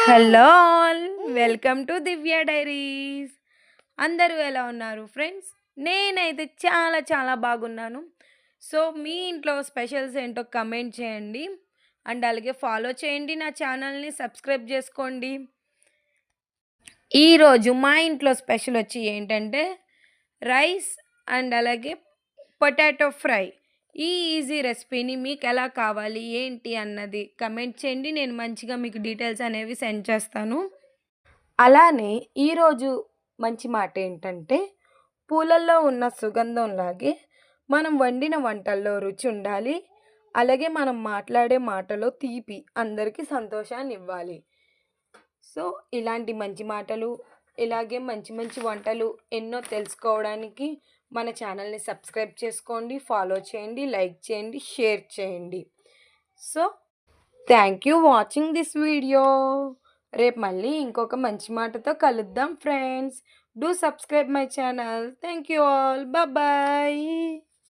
Hello all welcome to Divya diaries. అందరూ ఎలా ఉన్నారు ఫ్రెండ్స్? నేనైతే చాలా చాలా బాగున్నాను. సో మీ ఇంట్లో స్పెషల్స్ ఏంటో కమెంట్ చేయండి అండ్ అలాగే ఫాలో చేయండి, నా ఛానల్ని సబ్స్క్రైబ్ చేసుకోండి. ఈరోజు మా ఇంట్లో స్పెషల్ వచ్చి ఏంటంటే రైస్ అండ్ అలాగే పొటాటో ఫ్రై. ఈ ఈజీ రెసిపీని మీకు ఎలా కావాలి ఏంటి అన్నది కమెంట్ చేయండి. నేను మంచిగా మీకు డీటెయిల్స్ అనేవి సెండ్ చేస్తాను. అలానే ఈరోజు మంచి మాట ఏంటంటే పూలల్లో ఉన్న సుగంధంలాగే మనం వండిన వంటల్లో రుచి ఉండాలి. అలాగే మనం మాట్లాడే మాటలో తీపి అందరికీ సంతోషాన్ని ఇవ్వాలి. సో ఇలాంటి మంచి మాటలు, ఇలాగే మంచి మంచి వంటలు ఎన్నో తెలుసుకోవడానికి మన ఛానల్ని సబ్స్క్రైబ్ చేసుకోండి, ఫాలో చేయండి, లైక్ చేయండి, షేర్ చేయండి. So thank you watching this video. రేపు మళ్ళీ ఇంకొక మంచి మాటతో కలుద్దాం friends. Do subscribe my channel. Thank you all. Bye.